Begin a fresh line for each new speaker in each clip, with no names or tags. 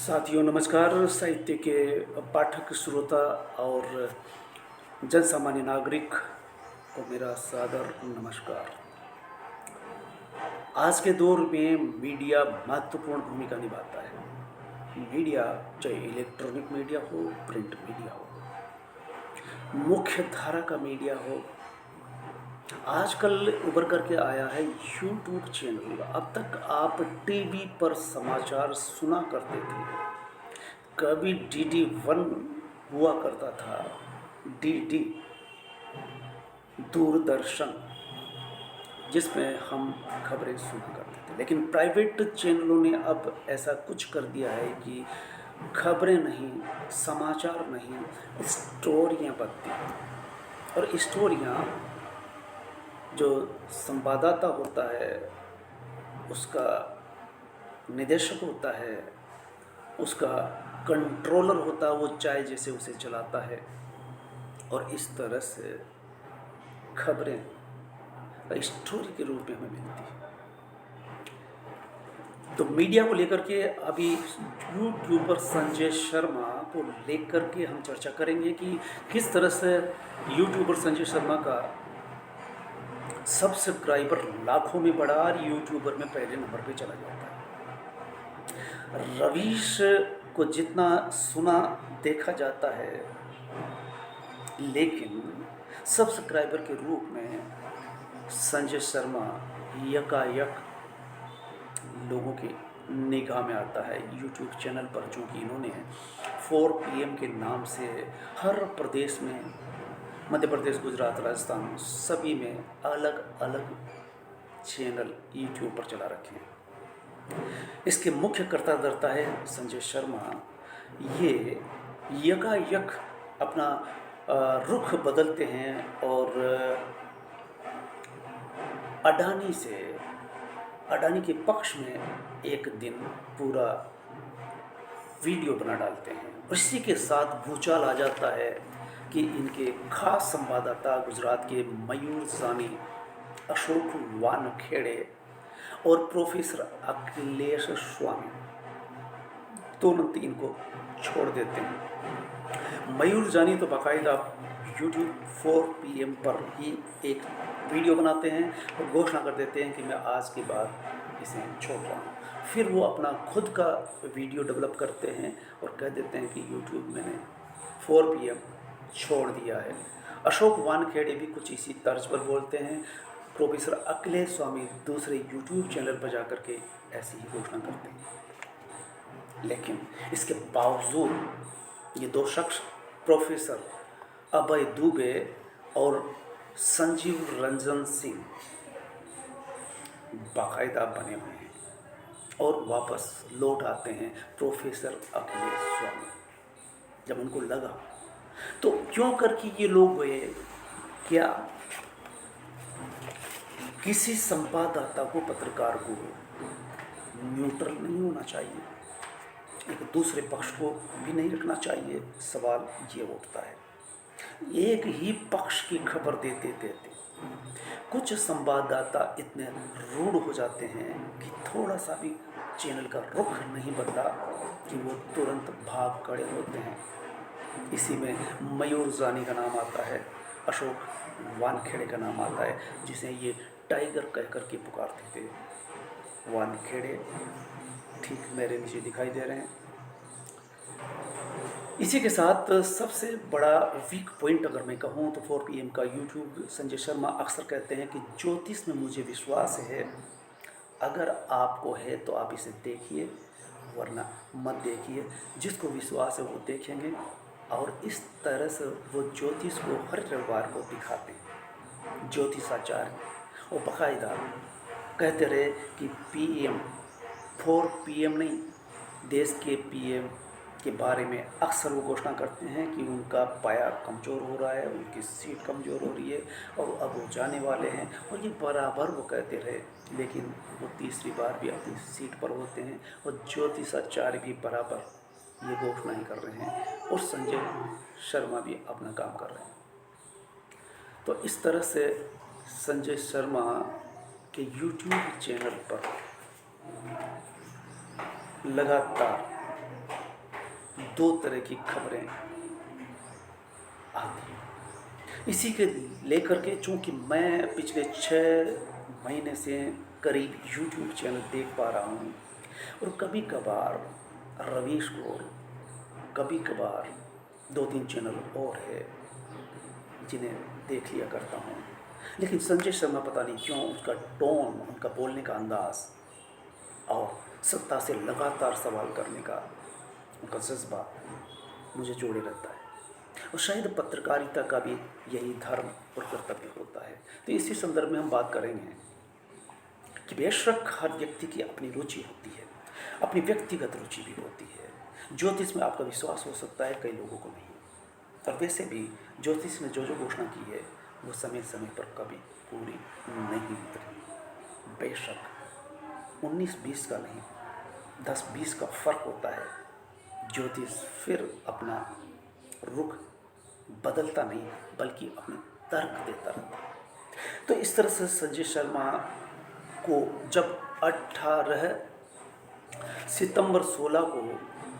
साथियों नमस्कार। साहित्य के पाठक, श्रोता और जनसामान्य नागरिक को मेरा सादर नमस्कार। आज के दौर में मीडिया महत्वपूर्ण भूमिका निभाता है। मीडिया चाहे इलेक्ट्रॉनिक मीडिया हो, प्रिंट मीडिया हो, मुख्य धारा का मीडिया हो, आजकल उभर करके आया है यूट्यूब चैनल। अब तक आप टीवी पर समाचार सुना करते थे। कभी डीडी वन हुआ करता था, डीडी दूरदर्शन, जिसमें हम खबरें सुना करते थे। लेकिन प्राइवेट चैनलों ने अब ऐसा कुछ कर दिया है कि खबरें नहीं, समाचार नहीं, स्टोरियां बनती हैं। और स्टोरियां जो संवाददाता होता है, उसका निदेशक होता है, उसका कंट्रोलर होता है, वो चाय जैसे उसे चलाता है। और इस तरह से खबरें स्टोरी के रूप में हमें मिलती है। तो मीडिया को लेकर के अभी यूट्यूबर संजय शर्मा को लेकर के हम चर्चा करेंगे कि किस तरह से यूट्यूबर संजय शर्मा का सब्सक्राइबर लाखों में बढ़ा और यूट्यूबर में पहले नंबर पे चला जाता है। रवीश को जितना सुना देखा जाता है, लेकिन सब्सक्राइबर के रूप में संजय शर्मा यकायक लोगों की निगाह में आता है। यूट्यूब चैनल पर जो कि इन्होंने 4 PM के नाम से हर प्रदेश में, मध्य प्रदेश, गुजरात, राजस्थान, सभी में अलग अलग चैनल यूट्यूब पर चला रखे हैं। इसके मुख्य कर्ता धर्ता है संजय शर्मा। ये यकायक अपना रुख बदलते हैं और अडानी के पक्ष में एक दिन पूरा वीडियो बना डालते हैं। इसी के साथ भूचाल आ जाता है कि इनके खास संवाददाता गुजरात के मयूर जानी, अशोक वानखेड़े और प्रोफेसर अखिलेश स्वामी तुरंत इनको छोड़ देते हैं। मयूर जानी तो बाकायदा यूट्यूब 4 PM पर ही एक वीडियो बनाते हैं और घोषणा कर देते हैं कि मैं आज के बाद इसे छोड़ रहा हूँ। फिर वो अपना खुद का वीडियो डेवलप करते हैं और कह देते हैं कि यूट्यूब मैंने 4 PM छोड़ दिया है। अशोक वानखेड़े भी कुछ इसी तर्ज पर बोलते हैं। प्रोफेसर अखिलेश स्वामी दूसरे यूट्यूब चैनल पर जाकर के ऐसी ही घोषणा करते हैं। लेकिन इसके बावजूद ये दो शख्स, प्रोफेसर अभय दुबे और संजीव रंजन सिंह, बाकायदा बने हुए हैं और वापस लौट आते हैं प्रोफेसर अखिलेश स्वामी जब उनको लगा। तो क्यों करके ये लोग गए? क्या किसी संवाददाता को, पत्रकार को न्यूट्रल नहीं होना चाहिए? एक दूसरे पक्ष को भी नहीं रखना चाहिए? सवाल ये उठता है। एक ही पक्ष की खबर देते देते कुछ संवाददाता इतने रूड हो जाते हैं कि थोड़ा सा भी चैनल का रुख नहीं बदला कि वो तुरंत भाग खड़े होते हैं। इसी में मयूर जानी का नाम आता है, अशोक वानखेड़े का नाम आता है, जिसे ये टाइगर कह कर के पुकारते थे। वानखेड़े ठीक मेरे नीचे दिखाई दे रहे हैं। इसी के साथ सबसे बड़ा वीक पॉइंट अगर मैं कहूँ तो 4 PM का यूट्यूब, संजय शर्मा अक्सर कहते हैं कि ज्योतिष में मुझे विश्वास है, अगर आपको है तो आप इसे देखिए, वरना मत देखिए। जिसको विश्वास है वो देखेंगे। और इस तरह से वो ज्योतिष को हर रविवार को दिखाते हैं। ज्योतिषाचार्य वो बाकायदा कहते रहे कि PM 4 PM नहीं, देश के PM के बारे में अक्सर वो घोषणा करते हैं कि उनका पाया कमज़ोर हो रहा है, उनकी सीट कमज़ोर हो रही है और अब वो जाने वाले हैं। और ये बराबर वो कहते रहे, लेकिन वो तीसरी बार भी अपनी सीट पर होते हैं और ज्योतिषाचार्य भी बराबर ये घोषणा ही कर रहे हैं और संजय शर्मा भी अपना काम कर रहे हैं। तो इस तरह से संजय शर्मा के यूट्यूब चैनल पर लगातार दो तरह की खबरें आती हैं। इसी के लेकर के चूँकि मैं पिछले 6 महीने से करीब यूट्यूब चैनल देख पा रहा हूँ, और कभी कभार रवीश को, कभी कभार 2-3 चैनल और है जिन्हें देख लिया करता हूँ। लेकिन संजय शर्मा पता नहीं क्यों उसका टोन, उनका बोलने का अंदाज़ और सत्ता से लगातार सवाल करने का उनका जज्बा मुझे जोड़े रहता है। और शायद पत्रकारिता का भी यही धर्म और कर्तव्य होता है। तो इसी संदर्भ में हम बात करेंगे कि बेशक हर व्यक्ति की अपनी रुचि होती है, अपनी व्यक्तिगत रुचि भी होती है। ज्योतिष में आपका विश्वास हो सकता है, कई लोगों को नहीं। और वैसे भी ज्योतिष ने जो जो घोषणा की है वो समय समय पर कभी पूरी नहीं उतरी। बेशक 19-20 का नहीं, 10-20 का फर्क होता है। ज्योतिष फिर अपना रुख बदलता नहीं बल्कि अपने तर्क देता रहता है। तो इस तरह से संजय शर्मा को जब 18 सितंबर 16 को,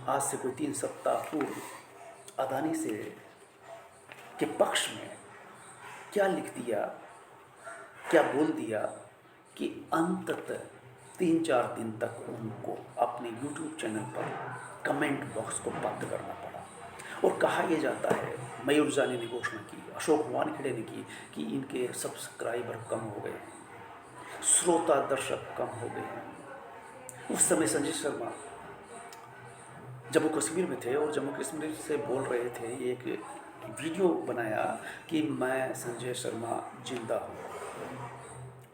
आज से कोई 3 सप्ताह पूर्व, अदानी से के पक्ष में क्या लिख दिया, क्या बोल दिया कि अंततः 3-4 दिन तक उनको अपने यूट्यूब चैनल पर कमेंट बॉक्स को बंद करना पड़ा। और कहा यह जाता है, मयूर जानी ने घोषणा की, अशोक वानखेड़े ने की कि इनके सब्सक्राइबर कम हो गए हैं, श्रोता दर्शक कम हो गए हैं। उस समय संजय शर्मा जम्मू कश्मीर में थे और जम्मू कश्मीर से बोल रहे थे। एक वीडियो बनाया कि मैं संजय शर्मा जिंदा हूँ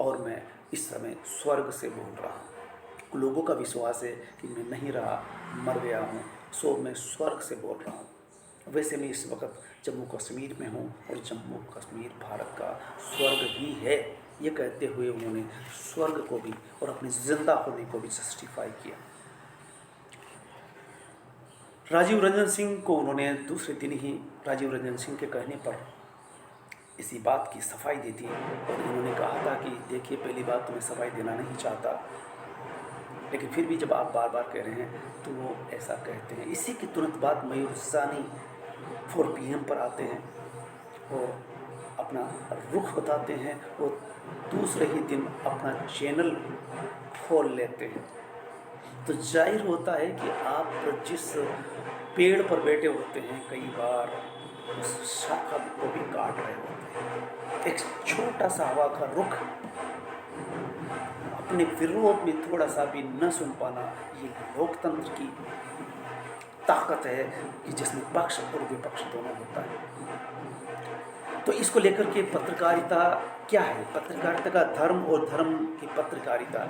और मैं इस समय स्वर्ग से बोल रहा हूँ। लोगों का विश्वास है कि मैं नहीं रहा, मर गया हूँ, सो मैं स्वर्ग से बोल रहा हूँ। वैसे मैं इस वक्त जम्मू कश्मीर में हूँ और जम्मू कश्मीर भारत का स्वर्ग ही है, ये कहते हुए उन्होंने स्वर्ग को भी और अपने जिंदा होने को भी जस्टिफाई किया। राजीव रंजन सिंह को उन्होंने दूसरे दिन ही राजीव रंजन सिंह के कहने पर इसी बात की सफाई दी थी और उन्होंने कहा था कि देखिए, पहली बात तो मैं सफाई देना नहीं चाहता, लेकिन फिर भी जब आप बार बार कह रहे हैं तो वो ऐसा कहते हैं। इसी के तुरंत बाद मयूर जानी 4 PM पर आते हैं और अपना रुख बताते हैं और दूसरे ही दिन अपना चैनल खोल लेते हैं। तो जाहिर होता है कि आप जिस पेड़ पर बैठे होते हैं, कई बार उस शाखा को भी काट रहे होते हैं। एक छोटा सा हवा का रुख, अपने विरोध में थोड़ा सा भी न सुन पाना, ये लोकतंत्र की ताकत है कि जिसमें पक्ष और विपक्ष दोनों होता है। तो इसको लेकर के पत्रकारिता क्या है, पत्रकारिता का धर्म और धर्म की पत्रकारिता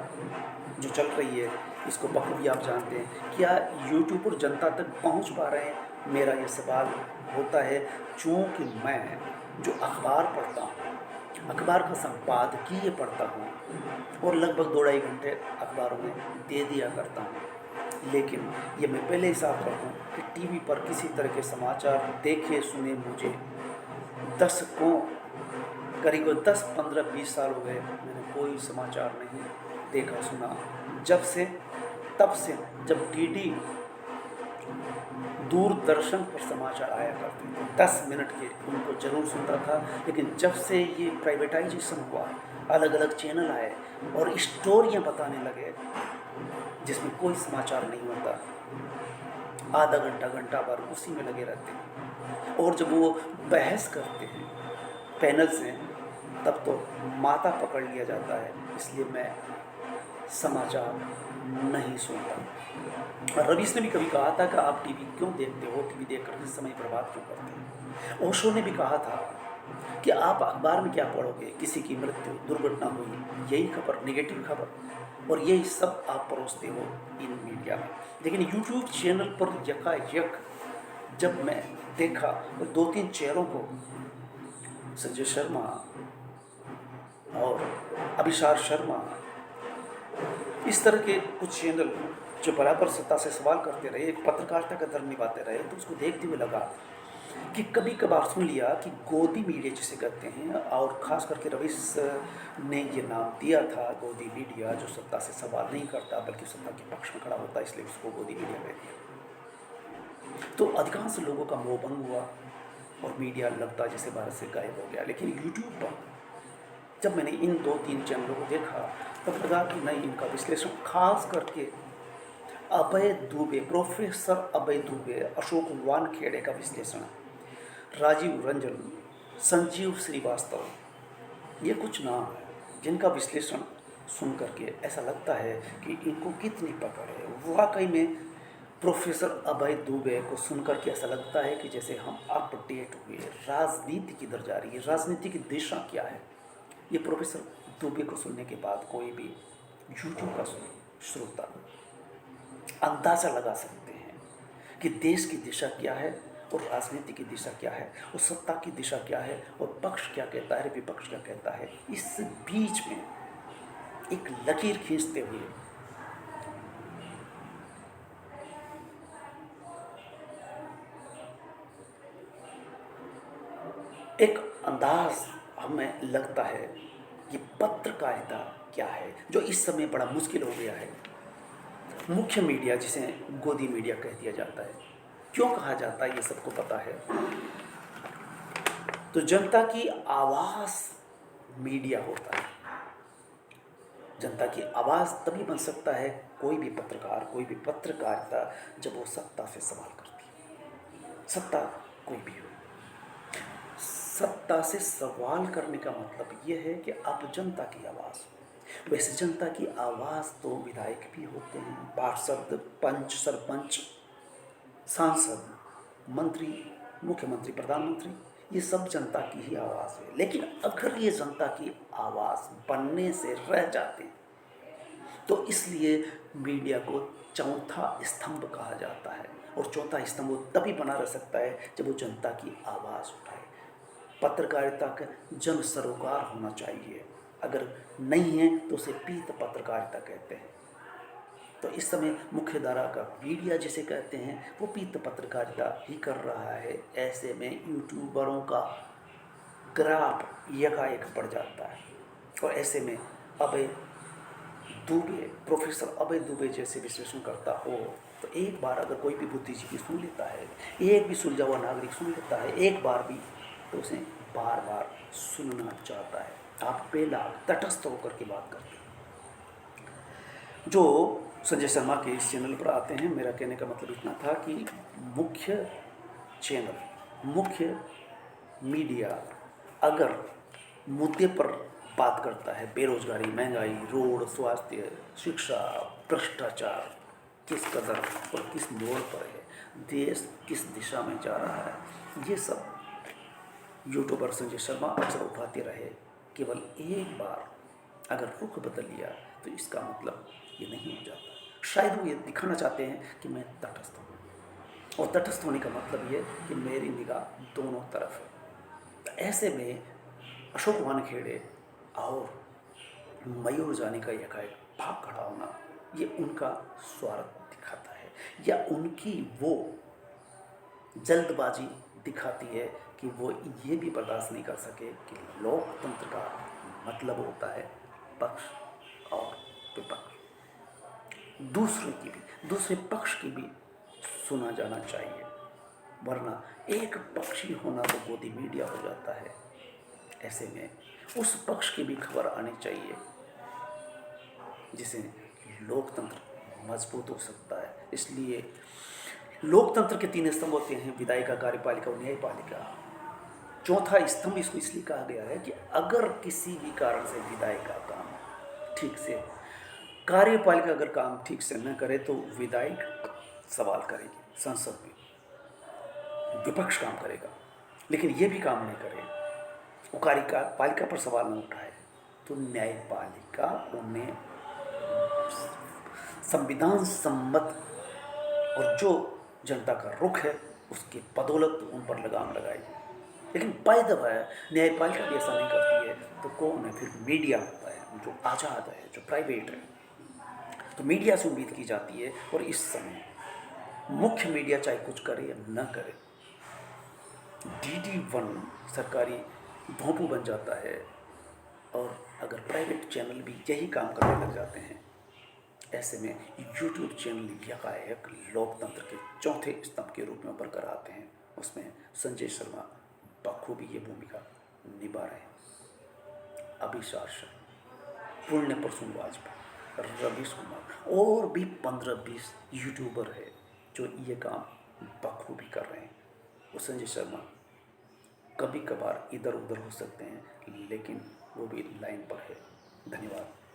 जो चल रही है, इसको बखूबी आप जानते हैं। क्या यूट्यूब पर जनता तक पहुंच पा रहे हैं, मेरा ये सवाल होता है। चूँकि मैं जो अखबार पढ़ता हूँ, अखबार का संपादकीय पढ़ता हूँ और लगभग 2-2.5 घंटे अखबारों में दे दिया करता हूँ, लेकिन ये मैं पहले ही साफ कर दूँ कि टीवी पर किसी तरह के समाचार देखे सुने मुझे दशकों, करीब 10, 15, 20 साल हो गए, मैंने कोई समाचार नहीं देखा सुना। तब से जब डीडी दूरदर्शन पर समाचार आया करते थे 10 मिनट के, उनको जरूर सुनता था। लेकिन जब से ये प्राइवेटाइजेशन हुआ, अलग अलग चैनल आए और स्टोरियाँ बताने लगे जिसमें कोई समाचार नहीं होता, आधा घंटा घंटा भर उसी में लगे रहते हैं। और जब वो बहस करते हैं पैनल से, तब तो माथा पकड़ लिया जाता है। इसलिए मैं समाचार नहीं सुनता। रवीश ने भी कभी कहा था कि आप टीवी क्यों देखते हो, टीवी देखकर समय बर्बाद क्यों करते हैं। ओशो ने भी कहा था कि आप अखबार में क्या पढ़ोगे, किसी की मृत्यु, दुर्घटना हुई, यही खबर, नेगेटिव खबर, और यही सब आप परोसते हो इन मीडिया में। लेकिन यूट्यूब चैनल पर यकायक जब मैं देखा तो 2-3 चेहरों को, संजय शर्मा और अभिषार शर्मा, इस तरह के कुछ चैनल जो बराबर सत्ता से सवाल करते रहे, एक पत्रकारिता का धर्म निभाते रहे, तो उसको देखते हुए लगा कि कभी कभार सुन लिया कि गोदी मीडिया जिसे कहते हैं, और ख़ास करके रवीश ने ये नाम दिया था गोदी मीडिया, जो सत्ता से सवाल नहीं करता बल्कि सत्ता के पक्ष में खड़ा होता है, इसलिए उसको गोदी मीडिया कहते हैं। तो अधिकांश लोगों का मोह भंग हुआ और मीडिया लगता जैसे भारत से गायब हो गया। लेकिन यूट्यूब पर जब मैंने इन 2-3 चैनलों को देखा तब लगा कि नहीं, इनका विश्लेषण खास करके अभय दुबे, प्रोफेसर अभय दुबे, अशोक वानखेड़े का विश्लेषण, राजीव रंजन, संजीव श्रीवास्तव, ये कुछ नाम है जिनका विश्लेषण सुन करके ऐसा लगता है कि इनको कितनी पकड़ है। वाकई में प्रोफेसर अभय दुबे को सुन करके ऐसा लगता है कि जैसे हम अपडेट हुए, राजनीति किधर जा रही है, राजनीति की दिशा क्या है। ये प्रोफेसर दुबे को सुनने के बाद कोई भी यूट्यूब का श्रोता अंदाज़ा लगा सकते हैं कि देश की दिशा क्या है और राजनीति की दिशा क्या है और सत्ता की दिशा क्या है और पक्ष क्या कहता है, विपक्ष क्या कहता है। इस बीच में एक लकीर खींचते हुए एक अंदाज हमें लगता है कि पत्रकारिता क्या है, जो इस समय बड़ा मुश्किल हो गया है। मुख्य मीडिया, जिसे गोदी मीडिया कह दिया जाता है, क्यों कहा जाता है ये सबको पता है। तो जनता की आवाज़ मीडिया होता है। जनता की आवाज़ तभी बन सकता है कोई भी पत्रकार, कोई भी पत्रकारिता, जब वो सत्ता से सवाल करती है। सत्ता कोई भी हो, सत्ता से सवाल करने का मतलब ये है कि आप जनता की आवाज़। वैसे जनता की आवाज़ तो विधायक भी होते हैं, पार्षद, पंच, सरपंच, सांसद, मंत्री, मुख्यमंत्री, प्रधानमंत्री, ये सब जनता की ही आवाज़ है। लेकिन अगर ये जनता की आवाज़ बनने से रह जाते हैं तो इसलिए मीडिया को चौथा स्तंभ कहा जाता है। और चौथा स्तंभ वो तभी बना रह सकता है जब वो जनता की आवाज़ उठाए। पत्रकारिता का जन सरोकार होना चाहिए, अगर नहीं है तो उसे पीत पत्रकारिता कहते हैं। तो इस समय मुख्य धारा का मीडिया जिसे कहते हैं वो पीत पत्रकारिता ही कर रहा है। ऐसे में यूट्यूबरों का ग्राफ यकायक बढ़ जाता है। और ऐसे में अभय दुबे, प्रोफेसर अभय दुबे जैसे विश्लेषण करता हो तो एक बार अगर कोई भी बुद्धिजीवी सुन लेता है, एक भी सुलझा हुआ नागरिक सुन लेता है एक बार भी, तो उसे बार बार सुनना चाहता है। आप बेलाग तटस्थ होकर के बात करते हैं। जो संजय शर्मा के इस चैनल पर आते हैं, मेरा कहने का मतलब इतना था कि मुख्य चैनल, मुख्य मीडिया अगर मुद्दे पर बात करता है, बेरोजगारी, महंगाई, रोड, स्वास्थ्य, शिक्षा, भ्रष्टाचार किस कदर और किस मोड़ पर है, देश किस दिशा में जा रहा है, ये सब यूट्यूबर संजय शर्मा अक्सर उठाते रहे। केवल एक बार अगर रुख बदल लिया तो इसका मतलब ये नहीं हो जाता। शायद वो ये दिखाना चाहते हैं कि मैं तटस्थ हूँ, और तटस्थ होने का मतलब ये कि मेरी निगाह दोनों तरफ है। तो ऐसे में अशोक वानखेड़े और मयूर जानी का एकाएक भाग खड़ा होना, ये उनका स्वार्थ दिखाता है या उनकी वो जल्दबाजी दिखाती है कि वो ये भी बर्दाश्त नहीं कर सके कि लोकतंत्र का मतलब होता है पक्ष और विपक्ष, दूसरे पक्ष की भी सुना जाना चाहिए, वरना एक पक्षी होना तो गोदी मीडिया हो जाता है। ऐसे में उस पक्ष की भी खबर आनी चाहिए जिसे लोकतंत्र मजबूत हो सकता है। इसलिए लोकतंत्र के 3 स्तंभ होते हैं, विधायिका, कार्यपालिका और न्यायपालिका। चौथा स्तंभ इसको इसलिए कहा गया है कि अगर किसी भी कारण से विधायिका काम ठीक से, कार्यपालिका अगर काम ठीक से न करे तो विधायक सवाल करेगी, संसद में विपक्ष काम करेगा। लेकिन ये भी काम नहीं करे, वो कार्यपालिका पर सवाल न उठाए, तो न्यायपालिका उन्हें संविधान सम्मत और जो जनता का रुख है उसके बदौलत उन पर लगाम लगाएगी। लेकिन बाय द वे न्यायपालिका भी ऐसा नहीं करती है तो कौन है फिर? मीडिया होता है जो आज़ाद है, जो प्राइवेट है। तो मीडिया से उम्मीद की जाती है, और इस समय मुख्य मीडिया चाहे कुछ करे या न करे, DD1 सरकारी भोंपू बन जाता है। और अगर प्राइवेट चैनल भी यही काम करने लग जाते हैं ऐसे में यूट्यूब चैनल यकायक लोकतंत्र के चौथे स्तंभ के रूप में उभर कर आते हैं। उसमें संजय शर्मा बखूबी ये भूमिका निभा रहे हैं। अभिशार शाह, पुण्य प्रसून वाजपेयी, रवीश कुमार और भी 15-20 यूट्यूबर है जो ये काम बखूबी कर रहे हैं। वो संजय शर्मा कभी कभार इधर उधर हो सकते हैं, लेकिन वो भी लाइन पर है। धन्यवाद।